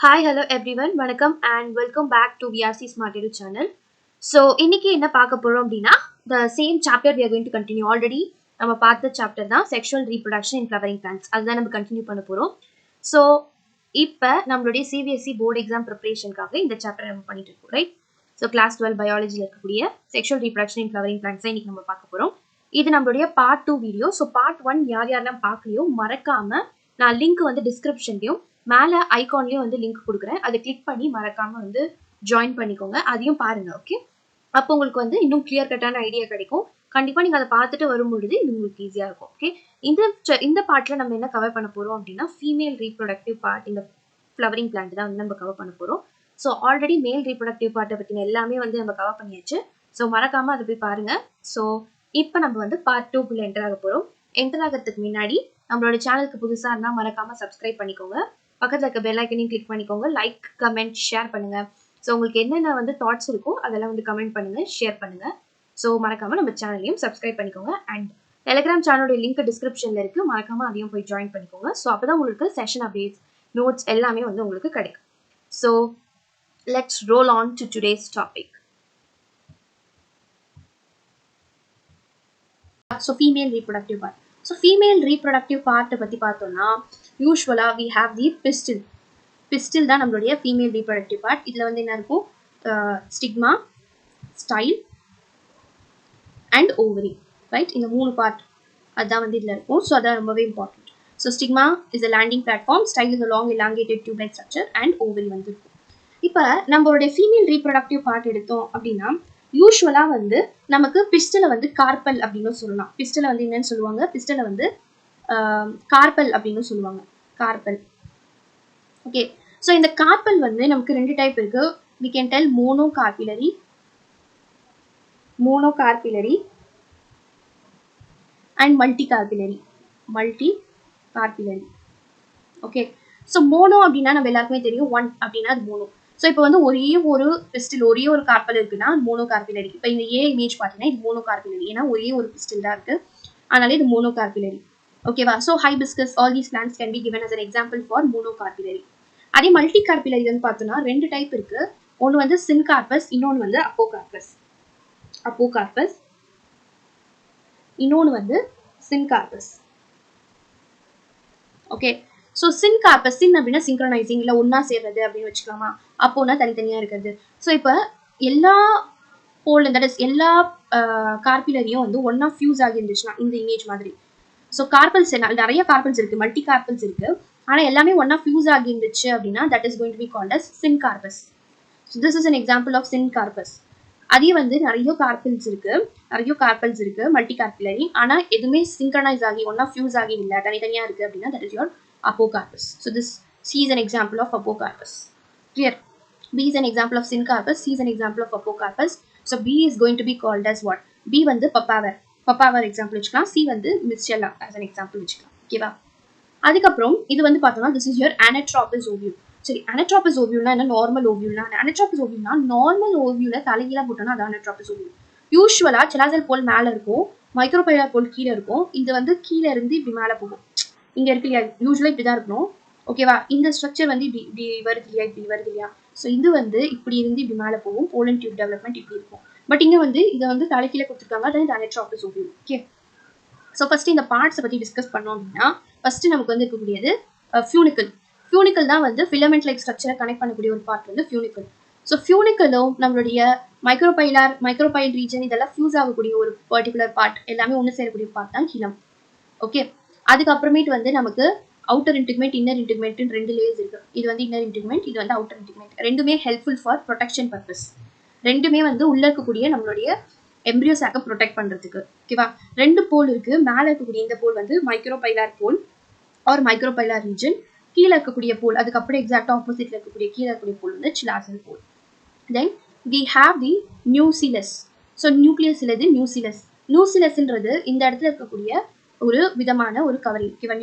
Hi, hello everyone. வணக்கம் and welcome back to VRC Smart Edu channel. So, இன்னைக்கு என்ன பார்க்க போறோம் அப்படின்னா the same chapter we are going to continue. Already நம்ம பார்த்த chapter தான் sexual reproduction in flowering plants. அதுதான் நம்ம கண்டினியூ பண்ண போறோம். So, இப்போ நம்மளுடைய CBSE board exam preparationக்காக இந்த chapter நம்ம பண்ணிட்டு இருக்கோம், right? So, class 12 biology இருக்கக்கூடிய sexual reproduction in flowering plants இன்னைக்கு நம்ம பார்க்க போறோம். இது நம்மளுடைய part 2 வீடியோ. So, part 1 யாரெல்லாம் பார்க்கலையோ மறக்காம நான் லிங்க் வந்து டிஸ்கிரிப்ஷன்லையும் மேலே ஐகான்லேயும் வந்து லிங்க் கொடுக்குறேன். அதை கிளிக் பண்ணி மறக்காமல் வந்து ஜாயின் பண்ணிக்கோங்க. அதையும் பாருங்கள், ஓகே? அப்போ உங்களுக்கு வந்து இன்னும் கிளியர் கட்டான ஐடியா கிடைக்கும். கண்டிப்பாக நீங்கள் அதை பார்த்துட்டு வரும்பொழுது இது உங்களுக்கு ஈஸியாக இருக்கும், ஓகே? இந்த பார்ட்டில் நம்ம என்ன கவர் பண்ண போகிறோம் அப்படின்னா ஃபீமேல் ரீப்ரொடக்டிவ் பார்ட் இந்த ஃப்ளவரிங் பிளான்ட் தான் வந்து நம்ம கவர் பண்ண போகிறோம். ஸோ ஆல்ரெடி மேல் ரீப்ரொடக்டிவ் பார்ட்டை பற்றின எல்லாமே வந்து நம்ம கவர் பண்ணியாச்சு. ஸோ மறக்காமல் அதை போய் பாருங்கள். ஸோ இப்போ நம்ம வந்து பார்ட் 2 என்டர் ஆக போகிறோம். என்டர் ஆகிறதுக்கு முன்னாடி நம்மளோட சேனலுக்கு புதுசாக இருந்தால் மறக்காமல் சப்ஸ்கிரைப் பண்ணிக்கோங்க. பக்கத்தில் இருக்க பெல் ஐக்கனையும் கிளிக் பண்ணிக்கோங்க. லைக், கமெண்ட், ஷேர் பண்ணுங்கள். ஸோ உங்களுக்கு என்னென்ன வந்து தாட்ஸ் இருக்கோ அதெல்லாம் வந்து கமெண்ட் பண்ணுங்கள், ஷேர் பண்ணுங்கள். ஸோ மறக்காமல் நம்ம சேனலையும் சப்ஸ்கிரைப் பண்ணிக்கோங்க. அண்ட் டெலிகிராம் சேனலோட லிங்க் டிஸ்கிரிப்ஷனில் இருக்குது, மறக்காமல் அதையும் போய் ஜாயின் பண்ணிக்கோங்க. ஸோ அப்போ தான் உங்களுக்கு செஷன் அப்டேட்ஸ், நோட்ஸ் எல்லாமே வந்து உங்களுக்கு கிடைக்கும். So let's roll on to today's topic. So female reproductive part. So female reproductive பார்ட்டை பற்றி பார்த்தோம்னா யூஸ்வலாக we have the pistil. Pistil தான் நம்மளுடைய ஃபீமேல் ரீப்ரொடக்டிவ் பார்ட். இதில் வந்து என்ன இருக்கும்? Stigma, style and ovary, right? இந்த 3 பார்ட் அதுதான் வந்து இதில் இருக்கும். ஸோ அதான் ரொம்பவே important. So stigma is a landing platform, style is a long elongated tube-like structure and ovary வந்து இருக்கும். இப்போ நம்மளுடைய ஃபீமேல் ரீப்ரொடக்டிவ் பார்ட் எடுத்தோம் அப்படின்னா யூஸ்வலாக வந்து நமக்கு பிஸ்டலை வந்து கார்பல் அப்படின்னு சொல்லலாம். பிஸ்டலை வந்து என்னன்னு சொல்லுவாங்க? பிஸ்டலை வந்து கார்பல் அப்படின்னு சொல்லுவாங்க. Carpal, okay? ஸோ இந்த கார்பல் வந்து நமக்கு 2 டைப் இருக்கு. we can tell monocarpillary and multicarpillary. Okay? So mono அப்படின்னா நம்ம எல்லாருக்குமே தெரியும், 1 அப்படின்னா அது மோனோ. ஸோ இப்போ வந்து ஒரே ஒரு பிஸ்டில், ஒரே ஒரு கார்பல் இருக்குன்னா மோனோ கார்பிலரி. இப்போ இந்த ஏ இமேஜ் பார்த்தீங்கன்னா இது மோனோ கார்பிலரி, ஏன்னா ஒரே ஒரு பிஸ்டில் தான் இருக்கு, அதனால இது மோனோ கார்பிலரி, ஓகேவா? So hibiscus, all these plants can be given as an example for monocarpillary. அதே மல்டி கார்பிலரி வந்து பார்த்தோம்னா 2 டைப் இருக்கு. ஒன்று வந்து சின்கார்பஸ், இன்னொன்று வந்து அப்போகார்பஸ். இன்னொன்று வந்து சின்கார்பஸ், ஓகே? ஸோ சின்கார்பஸ், சின் அப்படின்னா சிங்க்ரனைசிங், இல்லை ஒன்றா சேர்றது அப்படின்னு வச்சுக்கலாமா? அப்போனா தனித்தனியாக இருக்கிறது. ஸோ இப்போ எல்லா போல் தட் இஸ் எல்லா கார்பிலரியும் வந்து ஒன்றா ஃபியூஸ் ஆகி இருந்துச்சுன்னா இந்த இமேஜ் மாதிரி. ஸோ கார்பல்ஸ் நிறைய கார்பல்ஸ் இருக்குது, மல்டி கார்பல்ஸ் இருக்குது, ஆனால் எல்லாமே ஒன்றா ஃபியூஸ் ஆகி இருந்துச்சு அப்படின்னா that is going to be called as syncarpous. So this is an example of syncarpous. அதே வந்து நிறைய கார்பல்ஸ் இருக்கு மல்டி கார்பிலரி, ஆனால் எதுவுமே சிங்க்ரனைஸ் ஆகி ஒன்றா ஃபியூஸ் ஆகி இல்லை, தனித்தனியாக இருக்குது அப்படின்னா that is your apocarpous. So this C is an example of Apocarpus. Clear? B is an example of Syncarpus, C is an example of Apocarpus. So B is going to be called as what? B வந்து பப்பாவர் example வச்சுக்கலாம். C வந்து மிஸ்செல்லா as an example வச்சுக்கலாம், ஓகேவா? அதுக்கப்புறம் இது வந்து பார்த்தோம்னா this is your anatropous ovule. சரி, anatropous ovule என்ன? நார்மல் ஓவியூல்னா anatropous ovule நார்மல் ஓவியூல தலைகீழா போட்டோம்னா அது anatropous ovule. யூஸ்வலா செலாசல் போல் மேலே இருக்கும், மைக்ரோபைலர் போல் கீழே இருக்கும். இது வந்து கீழே இருந்து இப்படி மேலே போகும். இங்கே இருக்கு இல்லையா? யூஸ்வலாக இப்படி தான் இருக்கணும், ஓகேவா? இந்த ஸ்ட்ரக்சர் வந்து இப்படி வருது இல்லையா? ஸோ இது வந்து இப்படி இருந்து இப்படி மேலே போகும். போலன் டியூப் டெவலப்மெண்ட் இப்படி இருக்கும். பட் இங்கே வந்து இதை வந்து தலைக்கீழே கொடுத்துருக்காங்க, அதான் anatropous ovule, okay? So first இந்த பார்ட்ஸை பற்றி டிஸ்கஸ் பண்ணோம் அப்படின்னா ஃபஸ்ட்டு நமக்கு வந்து இருக்கக்கூடியது ஃபியூனிக்கல் தான் வந்து ஃபிலமெண்ட் லைக் ஸ்ட்ரக்சரை கனெக்ட் பண்ணக்கூடிய ஒரு பார்ட் வந்து ஃபியூனிக்கல். ஸோ ஃபியூனிக்கலும் நம்மளுடைய மைக்ரோபைல் ரீஜன் இதெல்லாம் ஃபியூஸ் ஆகக்கூடிய ஒரு பர்டிகுலர் பார்ட், எல்லாமே ஒன்று சேரக்கூடிய பார்ட் தான் ஹிலம், ஓகே? அதுக்கப்புறமேட்டு வந்து நமக்கு அவுட்டர் இன்டிக்மெண்ட், இன்னர் இன்டிக்மெண்ட் 2 லேயர்ஸ் இருக்கு. இது வந்து இன்னர் இன்டிக்மெண்ட், இது வந்து அவுட்டர் இன்டிக்மெண்ட். ரெண்டுமே ஹெல்ப்ஃபுல் ஃபார் ப்ரொடெக்ஷன் பர்பஸ். ரெண்டுமே வந்து உள்ள இருக்கக்கூடிய நம்மளுடைய எம்ப்ரியோ சாக்கை ப்ரொடெக்ட் பண்ணுறதுக்கு, ஓகேவா? 2 போல் இருக்கு. மேலே இருக்கக்கூடிய இந்த போல் வந்து மைக்ரோபைலார் போல் ஆர் மைக்ரோபைலார் ரீஜன், கீழே இருக்கக்கூடிய போல் அதுக்கப்புறம் எக்ஸாக்டாக ஆப்போசிட்ல இருக்கக்கூடிய கீழே இருக்கக்கூடிய போல் வந்து chalazal pole. Then we have the nucellus. So nucleus இல்லது நியூசிலஸ்ன்றது இந்த இடத்துல இருக்கக்கூடிய ஒரு விதமான ஒரு கவரிங், ஓகேவா?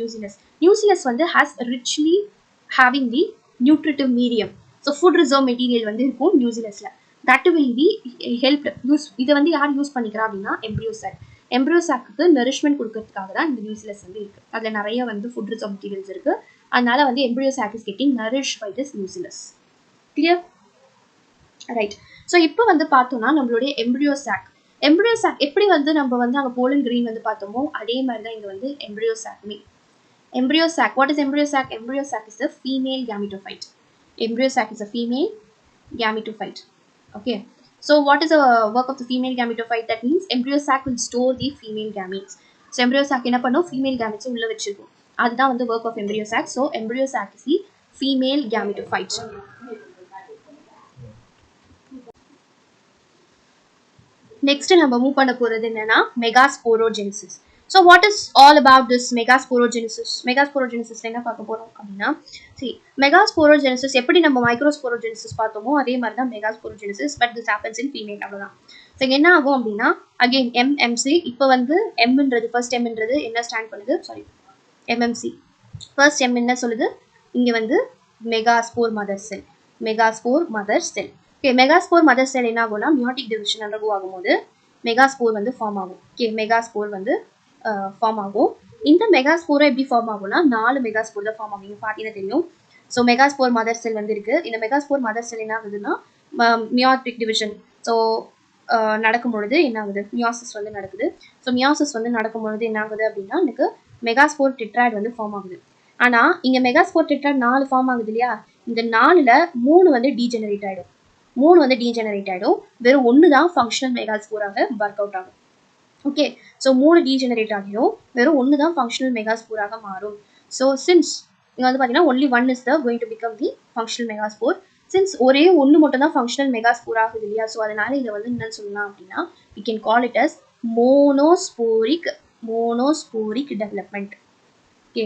நியூசிலஸ் வந்து has richly having the nutritive medium. So food reserve material வந்து இருக்கும் நியூசிலஸில். தட் வில் பி ஹெல்ப் இதை வந்து யார் யூஸ் பண்ணிக்கிறா அப்படின்னா எம்ப்ரியோ சாக்கு நரிஷ்மெண்ட் கொடுக்கறதுக்காக தான் இந்த நியூசிலஸ் வந்து இருக்குது. அதில் நிறைய வந்து ஃபுட் ரிசர்வ் மெட்டீரியல்ஸ் இருக்குது. அதனால வந்து embryo sac is getting nourished by this nucellus. Clear? Right. So இப்போ வந்து பார்த்தோம்னா நம்மளுடைய embryo sac எப்படி வந்து நம்ம வந்து அங்க pollen grain வந்து பார்த்தோமோ அதே மாதிரி தான் இங்க வந்து embryo sac me. Embryo sac. What is embryo sac? Embryo sac is a female gametophyte. Embryo sac is a female gametophyte. Okay. So what is the work of the female gametophyte? That means embryo sac will store the female gametes. So embryo sac என்ன பண்ணும் female gametes உள்ள வச்சிருக்கும். அதுதான் வந்து work of embryo sac. So embryo sac is the female gametophyte. Next நம்ம move பண்ண போறது என்னன்னா megasporogenesis. So what is all about this megasporogenesis? Megasporogenesis என்ன பார்க்க போறோம் அப்படின்னா see megasporogenesis எப்படி நம்ம microsporogenesis பார்த்தோமோ அதே மாதிரி தான் megasporogenesis, but this happens in female அவ்வளவுதான். So என்ன ஆகும் அப்படின்னா again MMC இப்போ வந்து Mன்றது first Mன்றது என்ன ஸ்டாண்ட் பண்ணுது சாரி MMC first M என்ன சொல்லுது இங்க வந்து megaspore mother cell. megaspore mother cell. Okay, megaspore mother cell என்ன ஆகும்னா meiotic division undergo ஆகும்போது megaspore வந்து ஃபார்ம் ஆகும். Okay, megaspore வந்து ஃபார்ம் ஆகும். இந்த மெகாஸ்போர் எப்படி ஃபார்ம் ஆகும்னா 4 மெகாஸ்போர் தான் ஃபார்ம் ஆகும். நீங்க பாத்தீங்கன்னா தெரியும். சோ மெகாஸ்போர் மதர் செல் வந்து இருக்கு. இந்த மெகாஸ்போர் மதர் செல் என்ன ஆகுதுன்னா மியோட்டிக் டிவிஷன் சோ நடக்கும் பொழுது என்ன ஆகுது மியோசிஸ் வந்து நடக்குது. சோ மியோசிஸ் வந்து நடக்கும் பொழுது என்ன ஆகுது அப்படின்னா எனக்கு மெகாஸ்போர் டெட்ராய்டு வந்து ஃபார்ம் ஆகுது. ஆனா இங்க மெகாஸ்போர் டெட்ராய்டு 4 ஃபார்ம் ஆகுது இல்லையா, இந்த 4ல 3 வந்து டீஜெனரேட் ஆயிடும். 3 வந்து டீஜெனரேட் ஆயிடும். வெறும் 1 தான் ஃபங்க்ஷனல் மெகாஸ்போராக வொர்க் அவுட் ஆகும். ஓகே, ஸோ 3 டீஜெனரேட் ஆகிடும், வெறும் 1 தான் ஃபங்க்ஷனல் மெகாஸ்போராக மாறும். ஸோ சின்ஸ் இங்கே வந்து பார்த்தீங்கன்னா only one is the going to become the functional megaspore. Since ஒரே ஒன்று மட்டும் தான் ஃபங்க்ஷனல் மெகாஸ்போர் ஆகுது இல்லையா, ஸோ அதனால இதை வந்து என்னன்னு சொல்லலாம் அப்படின்னா we can call it as monosporic development. Okay,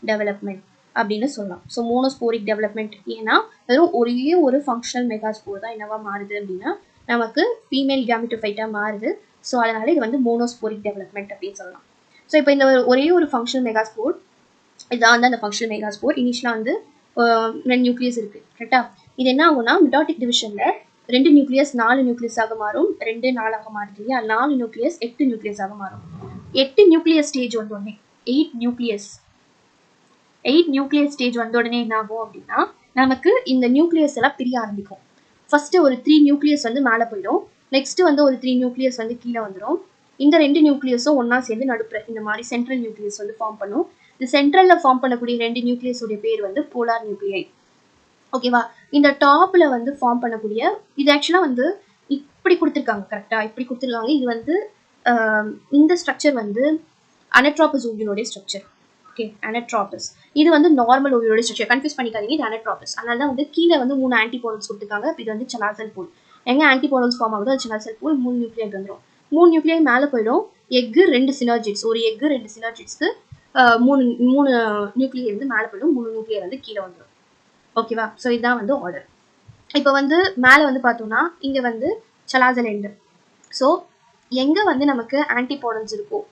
development அப்படின்னு சொல்லலாம். ஸோ மோனோஸ்போரிக் டெவலப்மெண்ட் ஏன்னா வெறும் ஒரே ஒரு ஃபங்க்ஷனல் மெகாஸ்போர் தான் என்னவா மாறுது அப்படின்னா நமக்கு ஃபீமேல் கேமிட்டோஃபைட்டாக மாறுது. ஸோ அதனால இது வந்து மோனோஸ்போரிக் டெவலப்மெண்ட் அப்படின்னு சொல்லலாம். ஸோ இப்போ இந்த ஒரே ஒரு ஃபங்க்ஷனல் மெகாஸ்போர் இதான் வந்து அந்த ஃபங்க்ஷனல் மெகாஸ்போர். இனிஷியலாக வந்து 2 நியூக்ளியஸ் இருக்குது கரெக்டாக. இது என்ன ஆகும்னா மிட்டாட்டிக் டிவிஷனில் 2 நியூக்ளியஸ் 4 நியூக்ளியஸாக மாறும், 2 4ஆக மாறுது இல்லையா, 4 நியூக்ளியஸ் 8 நியூக்ளியஸாக மாறும். 8 நியூக்ளியஸ் ஸ்டேஜ் வந்த உடனே 8 நியூக்ளியஸ் ஸ்டேஜ் வந்த உடனே என்ன ஆகும் அப்படின்னா நமக்கு இந்த நியூக்ளியஸ் எல்லாம் பிரிய ஆரம்பிக்கும். ஃபர்ஸ்ட் ஒரு 3 நியூக்ளியஸ் வந்து மேலே போயிடும், நெக்ஸ்ட் வந்து ஒரு 3 நியூக்ளியஸ் வந்து கீழே வந்துடும். இந்த 2 நியூக்ளியஸும் ஒன்னா சேர்ந்து நடுப்புற இந்த மாதிரி சென்ட்ரல் நியூக்ளியஸ் வந்து ஃபார்ம் பண்ணும். இந்த சென்ட்ரல்ல ஃபார்ம் பண்ணக்கூடிய 2 நியூக்ளியஸோட பேர் வந்து போலார் நியூக்ளியை. ஓகேவா, இந்த டாப்ல வந்து ஃபார்ம் பண்ணக்கூடிய இது ஆக்சுவலா வந்து இப்படி கொடுத்துருக்காங்க கரெக்டா, இப்படி கொடுத்துருக்காங்க. இது வந்து இந்த ஸ்ட்ரக்சர் வந்து அனட்ராபஸ் ஓவியோட ஸ்ட்ரக்சர். ஓகே, அனட்ராபஸ் இது வந்து நார்மல் ஓவியோட ஸ்ட்ரக்சர், கன்ஃபியூஸ் பண்ணிக்காதீங்க, இது அனட்ராபஸ். அதனால தான் வந்து கீழே வந்து 3 ஆன்டிபோடல்ஸ் கொடுத்துருக்காங்க. இது வந்து சலாசல் பூல். எங்க ஆன்டிபோடல்ஸ் ஃபார்ம் ஆகுதோ அது சலாசல் பூல். 3 நியூக்ளியை வந்துடும். 3 நியூக்ளியை மேலே போயிடும். எக்கு 2 சினர்ஜிட்ஸ், ஒரு எக்கு 2 சினர்ஜிட்ஸ்க்கு 3 நியூக்ளியை வந்து மேலே போயிடும், 3 நியூக்ளியை வந்து கீழே வந்துடும். ஓகேவா, ஸோ இதுதான் வந்து ஆர்டர். இப்போ வந்து மேலே வந்து பார்த்தோம்னா இங்கே வந்து சலாசல் எண்டு. ஸோ எங்கே வந்து நமக்கு ஆன்டிபோடல்ஸ் இருக்கும்,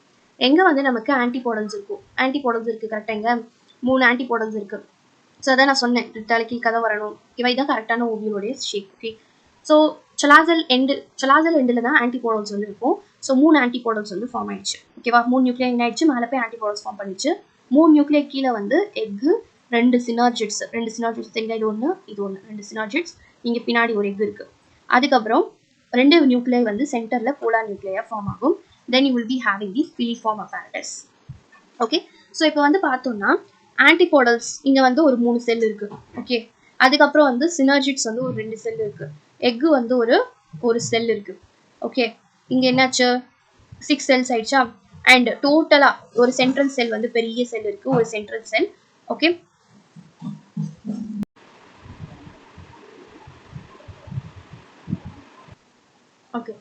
எங்கே வந்து நமக்கு ஆன்டிபோடல்ஸ் இருக்குது கரெக்டாக. இங்கே 3 ஆன்டிபோடல்ஸ் இருக்குது. ஸோ அதான் நான் சொன்னேன் தலைக்கு கதை வரணும். இவை தான் கரெக்டான ஓவியோடைய ஷேப். ஓகே, ஸோ சலாசல் எண்டில் தான் ஆன்டிபோடல்ஸ் வந்து இருக்கும். ஸோ 3 ஆன்டிபோடல்ஸ் வந்து ஃபார்ம் ஆயிடுச்சு. ஓகேவா, 3 நியூக்ளியை என்ன ஆயிடுச்சு, மேலே போய் ஆன்டிபோடல்ஸ் ஃபார்ம் பண்ணிச்சு. 3 நியூக்ளியை கீழே வந்து எக்கு 2 சினர்ஜிட்ஸ் தெரியுங்க, இது ஒன்று 2 சினர்ஜிட்ஸ். இங்கே பின்னாடி ஒரு எக் இருக்குது. அதுக்கப்புறம் 2 நியூக்ளியை வந்து சென்டரில் போலார் நியூக்ளியாக ஃபார்ம் ஆகும். Then you will be having the filiform apparatus. Okay, so இப்போ வந்து பார்த்தோம்னா ஆன்டிபோடல்ஸ் இங்கே வந்து ஒரு 3 செல் இருக்குது. ஓகே, அதுக்கப்புறம் வந்து சினர்ஜிட்ஸ் வந்து ஒரு 2 செல் இருக்குது. எக்கு வந்து ஒரு செல் இருக்குது. ஓகே, இங்கே என்னாச்சு 6 செல்ஸ் ஆயிடுச்சா. அண்ட் டோட்டலாக ஒரு சென்ட்ரல் செல் வந்து பெரிய செல் இருக்குது, ஒரு சென்ட்ரல் செல். ஓகே, ஓகே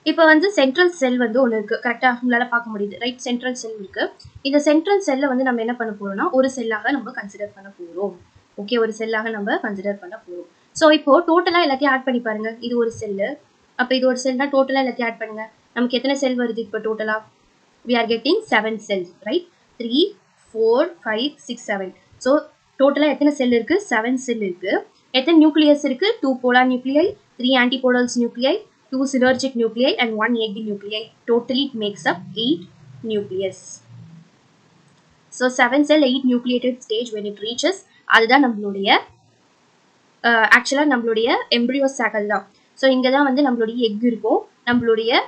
இப்போ வந்து சென்ட்ரல் செல் வந்து ஒன்று இருக்குது கரெக்டாக, உங்களால் பார்க்க முடியுது ரைட். சென்ட்ரல் செல் இருக்குது. இந்த சென்ட்ரல் செல்லை வந்து நம்ம என்ன பண்ண போகிறோம்னா ஒரு செல்லாக நம்ம கன்சிடர் பண்ண போகிறோம். ஓகே, ஒரு செல்லாக நம்ம கன்சிடர் பண்ண போகிறோம். ஸோ இப்போ டோட்டலாக எல்லாத்தையும் ஆட் பண்ணி பாருங்க. இது ஒரு செல்லு, அப்போ இது ஒரு செல்னா டோட்டலாக எல்லாத்தையும் ஆட் பண்ணுங்க. நமக்கு எத்தனை செல் வருது இப்போ டோட்டலாக? we are getting 7 cells, right? 3 4 5 6 7. So டோட்டலாக எத்தனை செல் இருக்குது? 7 செல் இருக்குது. எத்தனை நியூக்ளியஸ் இருக்குது? 2 polar nuclei, 3 antipodals nuclei, 2 synergic nuclei and 1 egg nuclei. Totally it makes up 8 nucleus. So 7 cell 8 nucleated stage when it reaches, அதுதான் நம்மளுடைய ஆக்சுவலாக நம்மளுடைய எம்ப்ரியோ சாக்கல் தான். ஸோ இங்கே தான் வந்து நம்மளுடைய எக் இருக்கும், நம்மளுடைய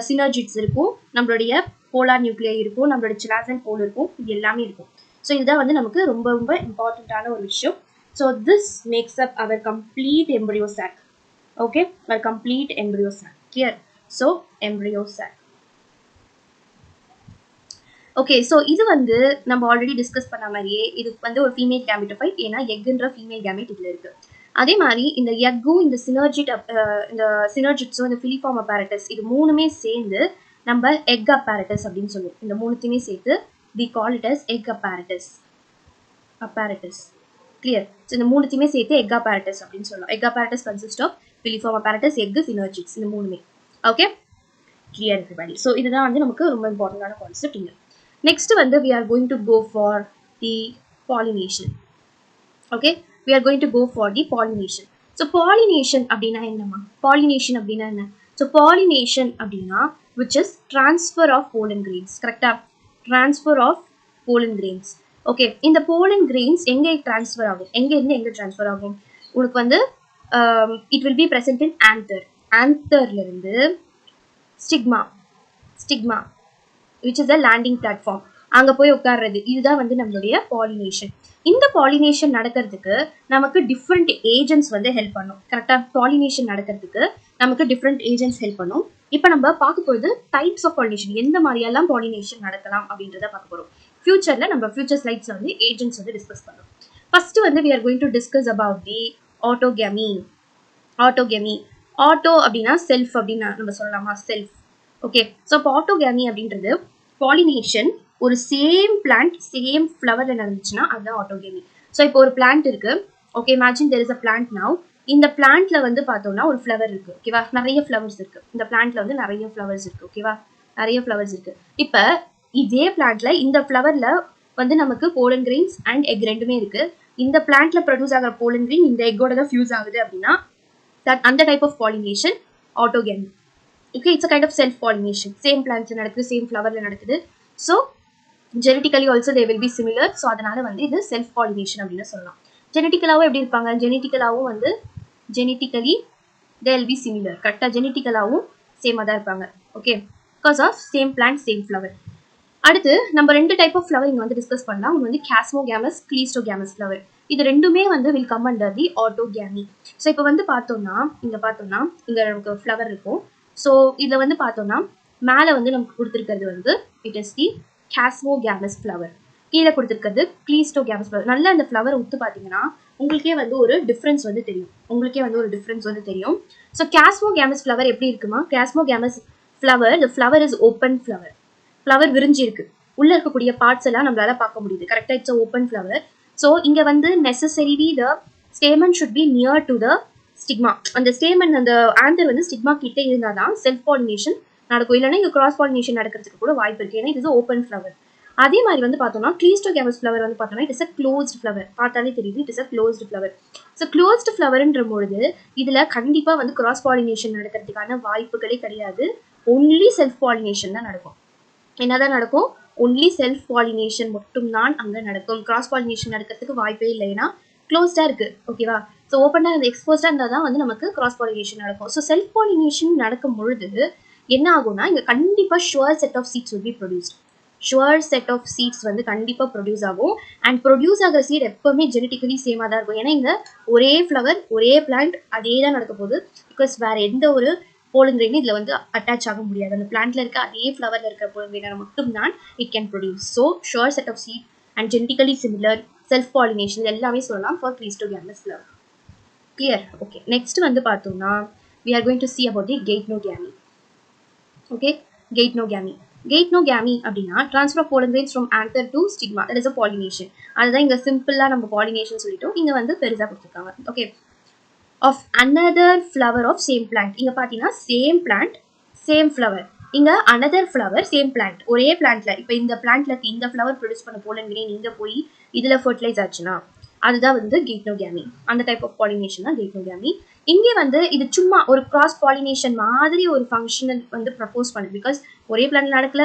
சினர்ஜிட்ஸ் இருக்கும், நம்மளுடைய போலார் நியூக்ளியை இருக்கும், நம்மளுடைய சிலாசன் போல் இருக்கும், இது எல்லாமே இருக்கும். ஸோ இதுதான் வந்து நமக்கு ரொம்ப ரொம்ப இம்பார்ட்டண்ட்டான ஒரு விஷயம். So this makes up our complete embryo sac. Okay, our complete embryo sac. Clear? So embryo sac. Okay, so இது வந்து நம்ம ஆல்ரெடி டிஸ்கஸ் பண்ண மாதிரியே இது வந்து ஒரு ஃபீமேல் கேமெட்டோஃபைட், ஏன்னா எக்குன்ற ஃபீமேல் கேமெட் இதில் இருக்குது. அதே மாதிரி இந்த எக்கும் இந்த சினர்ஜிட்ஸும் இந்த ஃபிலிஃபார்ம் அப்பேரட்டஸ் இது மூணுமே சேர்ந்து நம்ம எக் அப்பேரட்டஸ் அப்படின்னு சொல்லுவோம். இந்த மூணுத்தையுமே சேர்த்து we call it as egg apparatus. Clear? So இந்த மூணுத்தையுமே சேர்த்து எக் apparatus அப்படின்னு சொல்லலாம். Egg apparatus consist of filiform apparatus, egg, synergids, இந்த மூணுமே. Okay, clear everybody? ஸோ இதுதான் வந்து நமக்கு ரொம்ப இம்பார்ட்டண்டான கான்செப்ட் இங்கே. நெக்ஸ்ட் வந்து we are going to go for the pollination. Okay, we are going to go for the pollination. So pollination அப்படின்னா என்னமா? Pollination அப்படின்னா என்ன? So pollination அப்படின்னா which is transfer of pollen grains. கரெக்டா? Transfer of pollen grains. Okay, இந்த pollen grains எங்கே transfer ஆகும்? எங்கே இருந்து எங்கே transfer ஆகும்? உங்களுக்கு வந்து it will be present in anther. Antherல இருந்து stigma which is a landing platform, அங்க போய் உட்கார்றது. இதுதான் வந்து நம்மளுடைய பாலினேஷன். இந்த பாலினேஷன் நடக்கிறதுக்கு நமக்கு டிஃப்ரெண்ட் ஏஜென்ட்ஸ் வந்து ஹெல்ப் பண்ணும். கரெக்டா? பாலினேஷன் நடக்கிறதுக்கு நமக்கு டிஃப்ரெண்ட் ஏஜென்ட்ஸ் ஹெல்ப் பண்ணும். இப்போ நம்ம பார்க்க போகிறது டைப்ஸ் ஆஃப் பாலினேஷன், எந்த மாதிரியெல்லாம் பாலினேஷன் நடக்கலாம் அப்படின்றத பார்க்க போகிறோம். ஃபியூச்சரில் நம்ம ஃபியூச்சர் ஸ்லைட்ஸில் வந்து ஏஜென்ட்ஸ் வந்து டிஸ்கஸ் பண்ணுறோம். ஃபர்ஸ்ட் வந்து we are going to discuss about the autogamy. Auto அப்படின்னா செல்ஃப் அப்படின்னு நம்ம சொல்லலாமா? செல்ஃப். ஓகே, ஸோ இப்போ ஆட்டோகேமி அப்படின்றது பாலினேஷன் ஒரு சேம் பிளான்ட் சேம் ஃப்ளவரில் நடந்துச்சுன்னா அதுதான் ஆட்டோகேமி. ஸோ இப்போ ஒரு பிளான்ட் இருக்கு. Okay, imagine there is a plant now. இந்த பிளான்ட்ல வந்து பார்த்தோம்னா ஒரு ஃப்ளவர் இருக்கு. ஓகேவா? நிறைய ஃப்ளவர்ஸ் இருக்கு. இந்த பிளான்ட்ல வந்து நிறைய ஃப்ளவர்ஸ் இருக்கு. ஓகேவா? நிறைய ஃப்ளவர்ஸ் இருக்கு. இப்போ இதே பிளான்ட்ல இந்த ஃப்ளவர்ல வந்து நமக்கு போலன் கிரெயின்ஸ் அண்ட் எக் ரெண்டுமே இருக்கு. இந்த பிளான்ட்ல ப்ரொடியூஸ் ஆகிற போலன் கிரெயின் இந்த எக்கோட தான் ஃபியூஸ் ஆகுது அப்படின்னா அந்த type of pollination autogamy. Okay, it's a kind of self pollination. Same பிளான்ட்ல நடக்குது, சேம் ஃப்ளவர்ல நடக்குது. So genetically also they will be similar. So அதனால வந்து இது செல்ஃப் பாலினேஷன் அப்படின்னு சொல்லலாம். ஜெனட்டிக்கலாகவும் எப்படி இருப்பாங்க? ஜெனட்டிக்கலாகவும் வந்து genetically they will be similar. கரெக்டாக ஜெனட்டிக்கலாகவும் சேமாக தான் இருப்பாங்க. Okay, because of same plant same flower. அடுத்து நம்ம ரெண்டு டைப் ஆஃப் ஃப்ளவர் இங்கே வந்து டிஸ்கஸ் பண்ணலாம். ஒன்று வந்து கேஸ்மோகேமஸ், கிளீஸ்டோகேமஸ் ஃப்ளவர். இது ரெண்டுமே வந்து will come under the autogamy. So இப்போ வந்து பார்த்தோம்னா இங்கே நமக்கு ஃப்ளவர் இருக்கும். ஸோ இதில் வந்து பார்த்தோம்னா மேலே வந்து நமக்கு கொடுத்துருக்கிறது வந்து இட் இஸ் தி கேஸ்மோகேமஸ் ஃப்ளவர், கீழே கொடுத்துருக்கிறது கிளீஸ்டோகேமஸ் ஃப்ளவர். நல்லா அந்த ஃப்ளவரை உத்து பார்த்தீங்கன்னா உங்களுக்கே வந்து ஒரு டிஃப்ரென்ஸ் வந்து தெரியும். ஸோ கேஸ்மோகேமஸ் ஃப்ளவர் எப்படி இருக்குமா? Chasmogamous flower, the flower is open flower. Flower விரிஞ்சு இருக்கு, உள்ள இருக்கக்கூடிய பார்ட்ஸ் எல்லாம் நம்மளால பார்க்க முடியுது. கரெக்டாக இட்ஸ் ஓப்பன் ஃப்ளவர். ஸோ இங்கே வந்து necessarily the stamen should be near to the stigma. அந்த ஸ்டேமன் அந்த ஆந்தர் வந்து ஸ்டிக்மா கிட்ட இருந்தால் தான் செல்ஃப் பாலினேஷன் நடக்கும். இல்லைன்னா இங்கே கிராஸ் பாலினேஷன் நடக்கிறதுக்கு கூட வாய்ப்பு இருக்கு. ஏன்னா இது ஓப்பன் ஃப்ளவர். அதே மாதிரி வந்து பார்த்தோம்னா கிளீஸ்டோகேமஸ் ஃப்ளவர் வந்து பார்த்தோம்னா it is a closed flower. பார்த்தாலே தெரியுது it is a closed flower. So closed ஃப்ளவர்ன்ற பொழுது இதில் கண்டிப்பாக வந்து கிராஸ் பாலினேஷன் நடக்கிறதுக்கான வாய்ப்புகளே கிடையாது. ஒன்லி செல்ஃப் பாலினேஷன் தான் நடக்கும். என்னதான் நடக்கும்? ஒன்லி செல்ஃப் பாலினேஷன் மட்டும்தான் அங்கே நடக்கும். கிராஸ் பாலினேஷன் நடக்கிறதுக்கு வாய்ப்பே இல்லை, ஏன்னா க்ளோஸ்டாக இருக்கு. ஓகேவா? ஸோ ஓப்பனாக அந்த எக்ஸ்போஸ்டாக இருந்தால் தான் வந்து நமக்கு கிராஸ் பாலினேஷன் நடக்கும். ஸோ செல்ஃப் பாலினேஷன் நடக்கும் பொழுது என்ன ஆகும்னா இங்கே கண்டிப்பாக sure set of seeds will be produced. Sure set of seeds வந்து கண்டிப்பாக ப்ரொடியூஸ் ஆகும். அண்ட் ப்ரொடியூஸ் ஆகிற சீட் எப்போவுமே ஜெனட்டிக்கலி சேமாக தான் இருக்கும். ஏன்னா இங்கே ஒரே ஃப்ளவர் ஒரே பிளான்ட் அதே தான் நடக்க போகுது. பிகாஸ் வேறு எந்த ஒரு போலன் கிரெயின் இதில் வந்து அட்டாச் ஆக முடியாது. அந்த பிளான்ட்ல இருக்க அதே ஃப்ளவரில் இருக்கிற போலன் கிரெயினை மட்டும்தான் it can produce. So sure set of seed and genetically similar self pollination எல்லாமே சொல்லலாம் for cleistogamous flower. Clear? Okay, next வந்து பார்த்தோம்னா we are going to see about the geitonogamy. Okay, geitonogamy அப்படின்னா transfer of pollen grains from anther to stigma, that is a pollination. அதுதான் இங்க சிம்பிளா நம்ம pollination சொல்லிட்டோம். இங்க வந்து பெருசா கொடுத்துருக்காங்க. Okay, of another flower of same plant. இங்க பாத்தீங்கன்னா சேம் பிளான்ட் சேம் ஃப்ளவர். இங்க another flower same plant. ஒரே பிளான்ட்ல இப்போ இந்த பிளான்ட்ல இந்த ஃப்ளவர் ப்ரொடியூஸ் பண்ண pollen grain இங்க போய் இதுல ஃபர்டிலைஸ் ஆச்சுன்னா அதுதான் வந்து geitonogamy. அந்த டைப் ஆஃப் பாலினேஷன் தான் geitonogamy. இங்கே வந்து இது சும்மா ஒரு கிராஸ் பாலினேஷன் மாதிரி ஒரு ஃபங்க்ஷனல் வந்து ப்ரப்போஸ் பண்ணுது. பிகாஸ் ஒரே பிளான்ட்ல நடக்கல,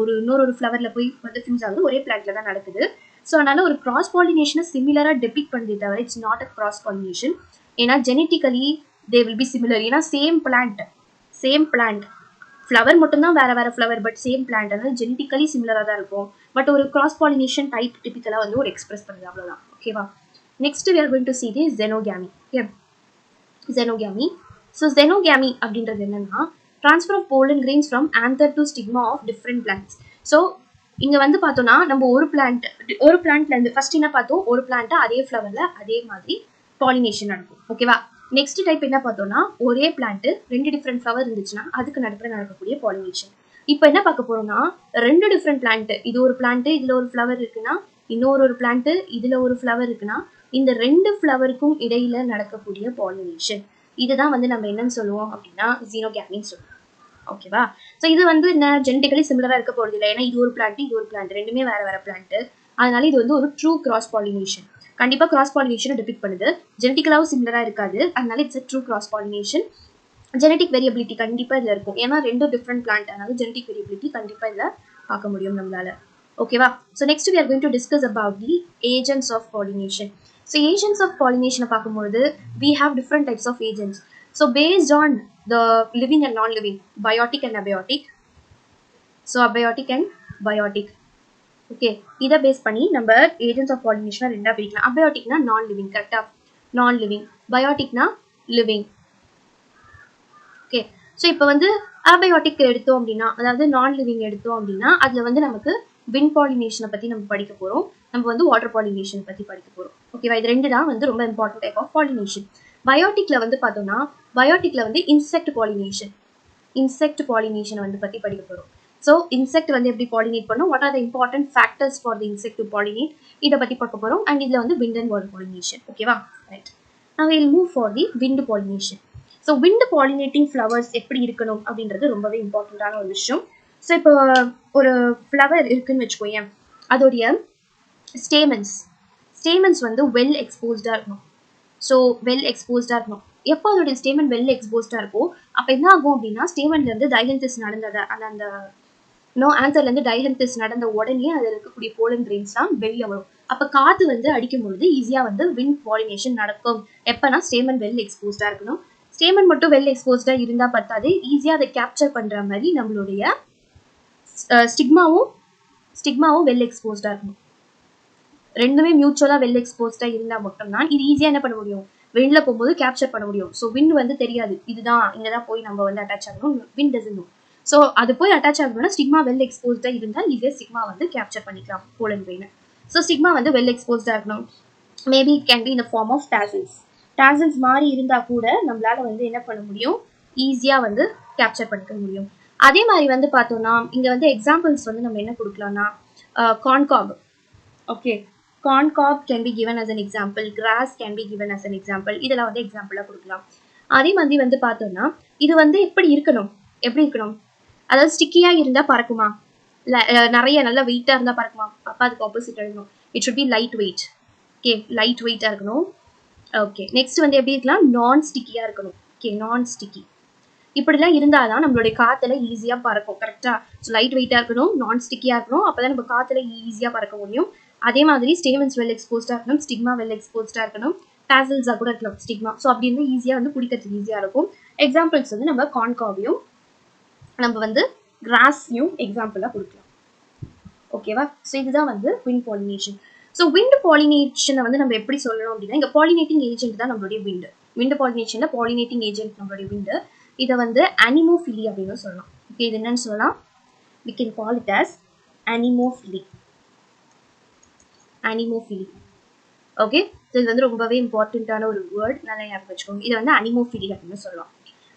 ஒரு இன்னொரு ஃப்ளவர்ல போய் வந்து ஃபியூஸ் ஆகுது, ஒரே பிளான்ட்ல தான் நடக்குது. ஸோ அதனால ஒரு கிராஸ் பாலினேஷனை சிமிலராக டெபிக் பண்ணுறதே தவிர it's not a cross pollination. ஏன்னா genetically they will be similar. ஏன்னா சேம் பிளான்ட் ஃப்ளவர் மட்டும்தான் வேற வேற ஃப்ளவர், பட் சேம் பிளான்ட், அதனால ஜெனட்டிக்கலி சிமிலராக தான் இருக்கும். பட் ஒரு கிராஸ் பாலினேஷன் டைப் டிபிக்கலாக வந்து ஒரு எக்ஸ்பிரஸ் பண்ணுது, அவ்வளோதான். ஓகேவா? Next we are going to see the xenogamy. Okay, xenogamy. So xenogamy அப்படின்றது என்னன்னா transfer of pollen grains from anther to stigma of different plants. So இங்க வந்து பார்த்தோம்னா நம்ம ஒரு பிளான்ட்ல இருந்து ஃபர்ஸ்ட் என்ன பார்த்தோம், ஒரு பிளான்ட் அதே ஃப்ளவர்ல அதே மாதிரி பாலினேஷன் நடக்கும். ஓகேவா? நெக்ஸ்ட் டைப் என்ன பார்த்தோம்னா ஒரே பிளான்ட் 2 டிஃப்ரெண்ட் ஃப்ளவர் இருந்துச்சுன்னா அதுக்கு நடுப்புற நடக்கக்கூடிய பாலினேஷன். இப்போ என்ன பார்க்க போறோம்னா 2 டிஃப்ரெண்ட் பிளான்ட், இது ஒரு பிளான்ட் இதுல ஒரு ஃப்ளவர் இருக்குன்னா இன்னொரு பிளான்ட் இதுல ஒரு ஃப்ளவர் இருக்குன்னா இந்த 2 ஃப்ளவருக்கும் இடையில நடக்கக்கூடிய பாலினேஷன், இதுதான் வந்து நம்ம என்னன்னு சொல்லுவோம் அப்படின்னா xenogamy சொல்லுவோம். ஓகேவா? ஸோ இது வந்து என்ன ஜெனட்டிக்கலி சிமிலரா இருக்க போறது இல்லை. ஏன்னா இது ஒரு பிளான்ட் ரெண்டுமே வேற வேற பிளான்ட். அதனால இது வந்து ஒரு ட்ரூ கிராஸ் பாலினேஷன். கண்டிப்பா கிராஸ் பாலினேஷன் டிபிக் பண்ணுது. ஜெனட்டிக்கலாவும் சிமிலரா இருக்காது, அதனால it's a true cross pollination. Genetic variability கண்டிப்பா இதுல இருக்கும். ஏன்னா 2 டிஃப்ரெண்ட் பிளான்ட், அதனால ஜெனட்டிக் வேரியபிலிட்டி கண்டிப்பா இதுல பார்க்க முடியும் நம்மளால. ஓகேவா? So next we are going to discuss about the agents of pollination. So agents of pollination பார்க்கும்போது we have different types of agents. So based on the living and non-living, biotic and abiotic. So abiotic and biotic. Okay, இதை base பண்ணி நம்ம agents of pollination ரெண்டா பிரிக்கலாம். abioticனா non-living, கரெக்டா? non-living. bioticனா living. Okay, so இப்போ வந்து abiotic எடுத்தோம் அப்படின்னா, அதாவது non-living எடுத்தோம் அப்படின்னா அதுல வந்து நமக்கு wind pollination பத்தி நம்ம படிக்க போறோம், நம்ம வந்து water pollination பத்தி படிக்க போறோம். ஓகேவா? இது ரெண்டு தான் வந்து ரொம்ப இம்பார்ட்டன்ட் டைப் ஆஃப் பாலினேஷன். பயோட்டிக்ல வந்து பார்த்தோம்னா பயோட்டிக்ல வந்து இன்செக்ட் பாலினேஷன் வந்து பத்தி படிக்க போறோம். ஸோ இன்செக்ட் வந்து எப்படி பாலினேட் பண்ணும், what are the important factors for the insect to pollinate, இதை பத்தி பார்க்க போறோம். அண்ட் இதுல வந்து wind and water pollination. ஓகேவா? Right, now we'll move for the wind pollination. So wind pollinating flowers எப்படி இருக்கணும் அப்படின்றது ரொம்பவே இம்பார்ட்டன்டான ஒரு விஷயம். ஸோ இப்போ ஒரு ஃப்ளவர் இருக்குன்னு வச்சுக்கோயேன், அதோடைய ஸ்டேமன்ஸ் வந்து வெல் எக்ஸ்போஸ்டா இருக்கணும். ஸோ வெல் எக்ஸ்போஸ்டா இருக்கணும். எப்போ அதோடைய ஸ்டேமன் வெல் எக்ஸ்போஸ்டா இருக்கும் அப்போ என்ன ஆகும் அப்படின்னா ஸ்டேமன்ல இருந்து டைஹென்திஸ் நடந்தது அந்த ஆன்சர்ல இருந்து டைஹென்திஸ் நடந்த உடனே அதில் இருக்கக்கூடிய போலன் கிரெயின்ஸ்லாம் வெளியே வரும். அப்போ காற்று வந்து அடிக்கும் பொழுது ஈஸியாக வந்து விண்ட் பாலினேஷன் நடக்கும். எப்போனா ஸ்டேமன் வெல் எக்ஸ்போஸ்டா இருக்கணும். ஸ்டேமன் மட்டும் வெல் எக்ஸ்போஸ்டா இருந்தா பத்தாது, ஈஸியாக அதை கேப்சர் பண்ற மாதிரி நம்மளுடைய ஸ்டிக்மாவும் வெல் எக்ஸ்போஸ்டா இருக்கணும். ரெண்டுமே மியூச்சுவலா வெல் எக்ஸ்போஸ்டா இருந்தா மட்டும்தான் இது ஈஸியா என்ன பண்ண முடியும், விண்ட்ல போகும்போது கேப்சர் பண்ண முடியும். ஸோ விண்ட் வந்து தெரியாது இதுதான் இங்கதான் போய் நம்ம வந்து அட்டாச் ஆகணும், விண்ட் டசன்ட் நோ. ஸோ அது போய் அட்டாச் ஆகணும்னா ஸ்டிக்மா வெல் எக்ஸ்போஸ்டா இருந்தால் ஈஸியா ஸ்டிக்மா வந்து கேப்சர் பண்ணிக்கலாம் போலன் கிரெயின். ஸோ ஸ்டிக்மா வந்து வெல் எக்ஸ்போஸ்டா இருக்கணும். Maybe it can be in the form of tassels மாதிரி இருந்தா கூட நம்மளால வந்து என்ன பண்ண முடியும், ஈஸியா வந்து கேப்சர் பண்ணிக்க முடியும். அதே மாதிரி வந்து பார்த்தோம்னா இங்க வந்து எக்ஸாம்பிள்ஸ் வந்து நம்ம என்ன கொடுக்கலாம்னா corn cob. Okay, corn cob can be given as an example, grass can be given as an example. இதெல்லாம் வந்து எக்ஸாம்பிளா கொடுக்கலாம். அதே மாதிரி வந்து பார்த்தோம்னா இது வந்து எப்படி இருக்கணும், அதாவது ஸ்டிக்கியா இருந்தா பறக்குமா, நிறைய நல்ல வெயிட்டா இருந்தா பறக்குமா, அப்ப அதுக்கு ஆப்போசிட் இருக்கணும். It should B light weight. Okay, light வெயிட்டா இருக்கணும். ஓகே, நெக்ஸ்ட் வந்து எப்படி இருக்கலாம், நான் ஸ்டிக்கியா இருக்கணும். ஓகே, நான் ஸ்டிக்கி. இப்படிலாம் இருந்தாதான் நம்மளுடைய காத்துல ஈஸியா பறக்கும். கரெக்டா? ஸோ லைட் வெயிட்டா இருக்கணும், நான் ஸ்டிக்கியா இருக்கணும், அப்பதான் நம்ம காத்துல ஈஸியா பறக்க முடியும். அதே மாதிரி ஸ்டேமன்ஸ் வெல் எக்ஸ்போஸ்டா இருக்கணும், ஸ்டிக்மா வெல் எக்ஸ்போஸ்டா இருக்கணும், டாசல்ஸா கூட இருக்கலாம் ஸ்டிக்மா. ஸோ அப்படி இருந்தால் ஈஸியா வந்து பிடிக்கிறதுக்கு ஈஸியா இருக்கும். எக்ஸாம்பிள்ஸ் வந்து நம்ம கார்ன்காவையும் நம்ம வந்து கிராஸையும் எக்ஸாம்பிளா கொடுக்கலாம். ஓகேவா? ஸோ இதுதான் வந்து விண்ட் பாலினேஷன். ஸோ விண்ட் பாலினேஷனை வந்து நம்ம எப்படி சொல்லணும் அப்படின்னா இங்க பாலினேட்டிங் ஏஜென்ட் தான் நம்மளுடைய விண்ட் பாலினேஷன்ல பாலினேட்டிங் ஏஜென்ட் நம்மளுடைய விண்டு. இதை வந்து அனிமோஃபிலி அப்படின்னு சொல்லலாம். ஓகே, இது என்னன்னு சொல்லலாம், we can call it as anemophily. Okay, so இது வந்து ரொம்பவே இம்பார்ட்டன்டான ஒரு வேர்ட், நல்லா ஞாபகம் வச்சுக்கோங்க. இதை வந்து அனிமோஃபிலி அப்படின்னு சொல்லலாம்.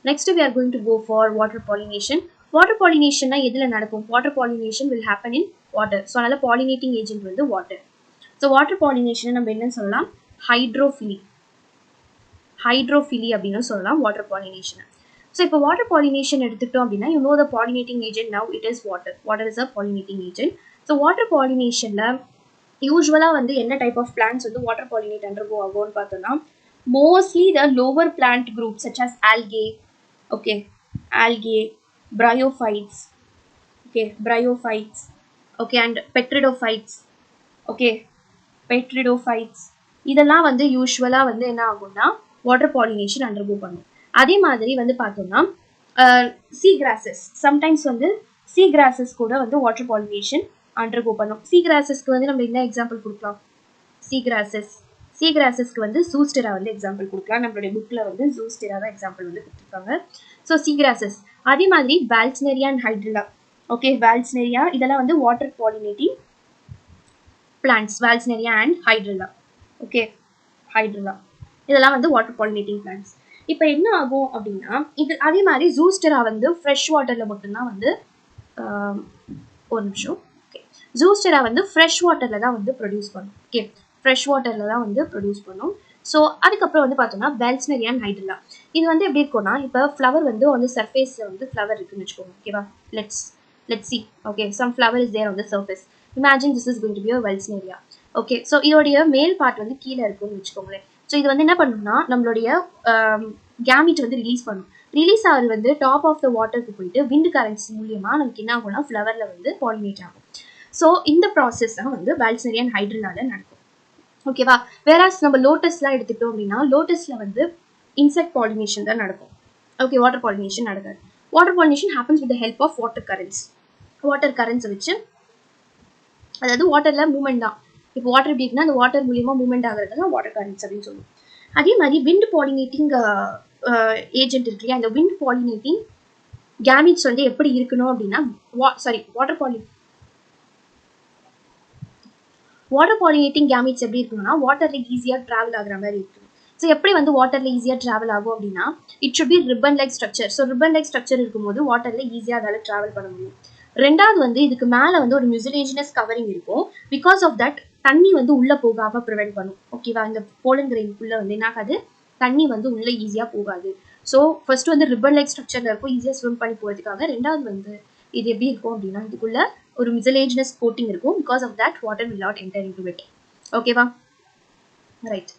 Next we are going to go for water pollination. Water பாலினேஷன்னா எதில் நடக்கும், water pollination will happen in water. So அதனால பாலினேட்டிங் ஏஜென்ட் வந்து வாட்டர். ஸோ வாட்டர் பாலினேஷனை நம்ம என்னன்னு சொல்லலாம், ஹைட்ரோஃபிலி அப்படின்னு சொல்லலாம் வாட்டர் பாலினேஷன். ஸோ இப்போ வாட்டர் பாலினேஷன் எடுத்துட்டோம் அப்படின்னா you know the pollinating agent now it is water is a pollinating agent. So water பாலினேஷன்ல யூஸ்வலா வந்து என்ன டைப் ஆஃப் பிளான்ட்ஸ் வந்து வாட்டர் பாலினேட் அண்டர்கோ ஆகும்னு பார்த்தோம்னா mostly the lower plant group such as algae, bryophytes, okay, bryophytes, okay, and pteridophytes. Okay, pteridophytes இதெல்லாம் வந்து யூஸ்வலாக வந்து என்ன ஆகும்னா வாட்டர் பாலினேஷன் அண்டர்கோ பண்ணும். அதே மாதிரி வந்து பார்த்தோம்னா சீ கிராசஸ் சம்டைம்ஸ் வந்து சீ கிராசஸ் கூட வந்து வாட்டர் பாலினேஷன் அண்டர்கோ பண்ணும். சீ கிராசஸ்க்கு வந்து நம்ம என்ன எக்ஸாம்பிள் கொடுக்கலாம்? சீ கிராசஸ்க்கு வந்து ஜூஸ்டெரா வந்து எக்ஸாம்பிள் கொடுக்கலாம். நம்மளுடைய புக்கில் வந்து ஜூஸ்டெரா தான் எக்ஸாம்பிள் வந்து கொடுத்துருக்காங்க. So sea grasses. அதே மாதிரி vallisneria and hydrilla. Okay, vallisneria இதெல்லாம் வந்து water pollinating plants, vallisneria and hydrilla. Okay, hydrilla இதெல்லாம் வந்து வாட்டர் பாலினேட்டிங் பிளான்ட்ஸ். இப்போ என்ன ஆகும் அப்படின்னா இது அதே மாதிரி ஜூஸ்டெரா வந்து ஃப்ரெஷ் வாட்டரில் மட்டும்தான் வந்து ஒரு நிமிஷம். ஓகே, ஜூஸ்டெரா வந்து ஃப்ரெஷ் வாட்டரில் தான் வந்து ப்ரொடியூஸ் பண்ணும். ஓகே, ஃப்ரெஷ் வாட்டரில் தான் வந்து ப்ரொடியூஸ் பண்ணும். ஸோ அதுக்கப்புறம் வந்து பார்த்தோம்னா வால்ஸ்னேரியா அண்ட் ஹைட்ரில்லா இது வந்து எப்படி இருக்கும்னா இப்போ ஃப்ளவர் வந்து சர்ஃபேஸில் வந்து ஃப்ளவர் இருக்குன்னு வச்சுக்கோங்க. ஓகேவா, let's see. Okay, some flower is there on the surface. Imagine this is going to be a Valsneria. Okay, so இதோடைய மேல் பார்ட் வந்து கீழே இருக்குன்னு வச்சுக்கோங்களேன். ஸோ இது வந்து என்ன பண்ணணும்னா நம்மளுடைய கேமிட் வந்து ரிலீஸ் ஆகிறது வந்து டாப் ஆஃப் த வாட்டருக்கு போயிட்டு விண்ட் கரண்ட்ஸ் மூலியமாக நமக்கு என்ன ஆகும்னா ஃப்ளவரில் வந்து பாலினேட் ஆகும். ஸோ இந்த ப்ராசஸ் தான் வந்து வால்ஸ்னேரியா அண்ட் ஹைட்ரில்லால நடக்கும். ஓகேவா, வேறாஸ் நம்ம லோட்டஸ்லாம் எடுத்துக்கிட்டோம் அப்படின்னா லோட்டஸில் வந்து இன்செக்ட் பாலினேஷன் தான் நடக்கும். ஓகே, வாட்டர் பாலினேஷன் நடக்காது. Water pollination happens with the help of water கரண்ட்ஸை வச்சு, அதாவது வாட்டரில் மூவ்மெண்ட் தான். இப்போ வாட்டர் எப்படி இருக்குன்னா அந்த வாட்டர் மூலியமாக மூவ்மெண்ட் ஆகிறது தான் வாட்டர் கரண்ட்ஸ் அப்படின்னு சொல்லுவோம். அதே மாதிரி விண்ட் பாலினேட்டிங் ஏஜென்ட் இருக்கு இல்லையா, அந்த விண்ட் பாலினேட்டிங் கேமிட்ஸ் வந்து எப்படி இருக்கணும் அப்படின்னா வாட்டர் பாலினேட்டிங் கேமிட்ஸ் எப்படி இருக்கணும்னா வாட்டரில் ஈஸியாக ட்ராவல் ஆகிற மாதிரி இருக்கணும். ஸோ எப்படி வந்து வாட்டரில் ஈஸியாக ட்ராவல் ஆகும் அப்படின்னா it should be ribbon like structure. So ribbon like structure இருக்கும்போது வாட்டரில் ஈஸியாக அதால் ட்ராவல் பண்ண முடியும். ரெண்டாவது வந்து இதுக்கு மேலே வந்து ஒரு மியூசிலேஜினஸ் கவரிங் இருக்கும். பிகாஸ் ஆஃப் தட் தண்ணி வந்து உள்ளே போகாமல் ப்ரிவெண்ட் பண்ணும். ஓகேவா, இந்த போலன் கிரெயின்குள்ளே வந்து என்ன ஆகாது, தண்ணி வந்து உள்ளே ஈஸியாக போகாது. ஸோ ஃபர்ஸ்ட் வந்து ரிப்பன் லைக் ஸ்ட்ரக்சரில் இருக்கும், ஈஸியாக ஸ்விம் பண்ணி போகிறதுக்காக. ரெண்டாவது வந்து இது எப்படி இருக்கும் அப்படின்னா இதுக்குள்ள ஒரு மியூசிலேஜினஸ் கோட்டிங் இருக்கும். Because of that water will not enter into it. ஓகேவா, ரைட்.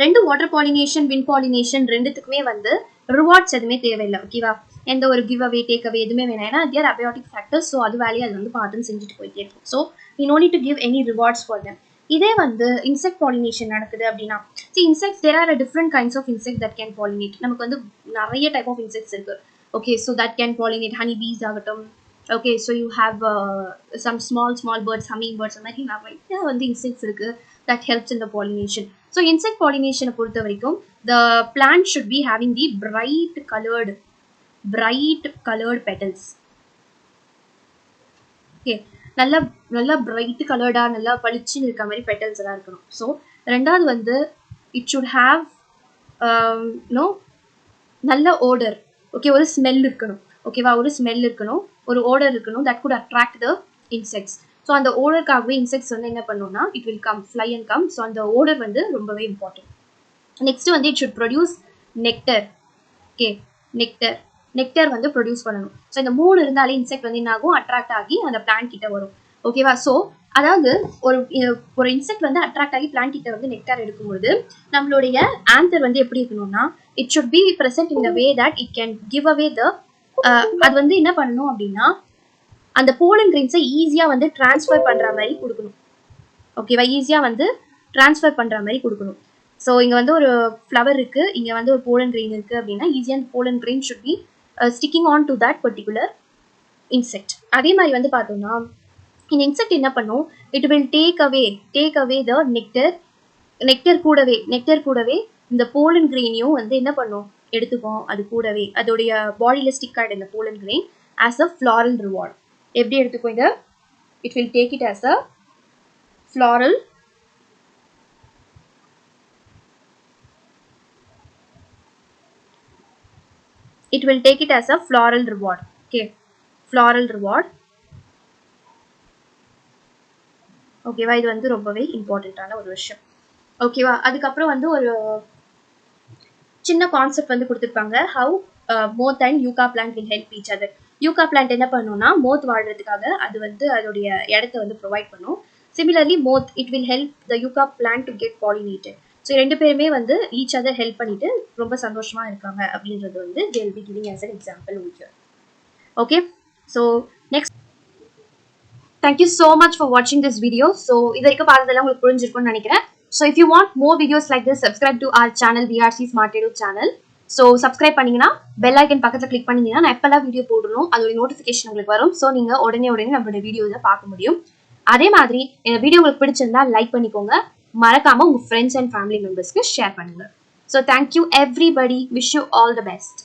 ரெண்டு வாட்டர் பாலினேஷன் விண்ட் பாலினேஷன் ரெண்டுத்துக்குமே வந்து ரிவார்ட்ஸ் எதுவுமே தேவையில்லை. ஓகேவா, எந்த ஒரு கிவ் அவே டேக் அவே எதுவுமே வேணாம். ஏன்னா தேர் அபயோட்டிக் ஃபேக்டர்ஸ். ஸோ அது வேலையை அது வந்து பார்த்துன்னு செஞ்சுட்டு போயிட்டே இருக்கும். So we no need to give any rewards for them. இதே வந்து இன்செக்ட் பாலினேஷன் நடக்குது அப்படின்னா insects there are different kinds of insect that can pollinate. நமக்கு வந்து நிறைய டைப் ஆஃப் இன்செக்ட்ஸ் இருக்கு. Okay, so that can pollinate honey bees ஆகட்டும். Okay, so you have some small birds, hummingbirds, அந்த மாதிரி நிறைய வந்து இன்செக்ட்ஸ் இருக்கு that helps in the pollination. So insect pollination பொறுத்த வரைக்கும் the plant should be having the bright colored petals. Okay, நல்ல bright colored நல்ல பளிச்சுன்னு இருக்க மாதிரி petals எல்லாம் இருக்கணும். So ரெண்டாவது வந்து it should have நல்ல odor. ஓகே, ஒரு ஸ்மெல் இருக்கணும். ஓகேவா, ஒரு ஸ்மெல் இருக்கணும், ஒரு ஓடர் இருக்கணும். that could attract the insects. So அந்த ஓடருக்காகவே இன்செக்ட்ஸ் வந்து என்ன பண்ணுவோம்னா it will come, fly and come. So அந்த ஓடர் வந்து ரொம்பவே இம்பார்ட்டன்ட். நெக்ஸ்ட் வந்து it should produce nectar. Okay, nectar வந்து ப்ரொடியூஸ் பண்ணணும். ஸோ இந்த மூணு இருந்தாலே இன்செக்ட் வந்து என்ன ஆகும், அட்ராக்ட் ஆகி அந்த பிளான்ட் கிட்ட வரும். ஓகேவா, ஸோ அதாவது ஒரு இன்செக்ட் வந்து அட்ராக்ட் ஆகி பிளான்ட் கிட்ட வந்து நெக்டார் எடுக்கும்போது நம்மளுடைய ஆன்சர் வந்து எப்படி இருக்கணும்னா it should be present in the way that it can give away the அது வந்து என்ன பண்ணணும் அப்படின்னா அந்த போலன் கிரெயின்ஸை ஈஸியாக வந்து டிரான்ஸ்ஃபர் பண்ணுற மாதிரி கொடுக்கணும். ஓகேவா, ஈஸியாக வந்து டிரான்ஸ்ஃபர் பண்ணுற மாதிரி கொடுக்கணும். ஸோ இங்கே வந்து ஒரு ஃப்ளவர் இருக்குது, இங்கே வந்து ஒரு போலன் கிரெயின் இருக்குது அப்படின்னா ஈஸியாக அந்த pollen grain should be sticking on to that particular insect. அதே மாதிரி வந்து பார்த்தோம்னா இந்த இன்செக்ட் என்ன பண்ணும், it will take away the nectar கூடவே இந்த போலன் கிரெயினையும் வந்து என்ன பண்ணும், எடுத்துக்கும். அது கூடவே அதோடைய பாடியில் ஸ்டிக் ஆகிடும் இந்த pollen grain as a floral reward. எப்படி எடுத்துக்கும் இதை, it will take it as a floral reward. Okay, floral reward. ஓகேவா, இது வந்து ரொம்பவே இம்பார்ட்டண்ட்டான ஒரு விஷயம். ஓகேவா, அதுக்கப்புறம் வந்து ஒரு சின்ன கான்செப்ட் வந்து கொடுத்துருப்பாங்க. How moth and yucca plant will help each other. Yucca plant என்ன பண்ணும்னா மோத் வாழ்றதுக்காக அது வந்து அதோடைய இடத்த வந்து ப்ரொவைட் பண்ணும். Similarly moth it will help the yucca plant to get pollinated. So ரெண்டு பேருமே வந்து ஈச் அதர் ஹெல்ப் பண்ணிட்டு ரொம்ப சந்தோஷமா இருக்காங்க அப்படின்றது வந்து they will be giving as an example over here. Okay, so next thank you so much for watching this video. So இது வரைக்கும் பார்த்ததெல்லாம் உங்களுக்கு புரிஞ்சிருக்கும்னு நினைக்கிறேன். So if you want more videos like this, subscribe to our channel, VRC Smart Edu channel. So subscribe பண்ணிங்கன்னா bell icon பக்கத்தில் click பண்ணிங்கன்னா நான் எப்போல்லாம் வீடியோ போடணும் அதோட நோட்டிஃபிகேஷன் உங்களுக்கு வரும். ஸோ நீங்கள் உடனே நம்மளோட வீடியோவை பார்க்க முடியும். அதே மாதிரி இந்த வீடியோ உங்களுக்கு பிடிச்சிருந்தா லைக் பண்ணிக்கோங்க, மறக்காமல் உங்கள் ஃப்ரெண்ட்ஸ் அண்ட் ஃபேமிலி மெம்பர்ஸ்க்கு ஷேர் பண்ணுங்கள். So thank you everybody, wish you all the best.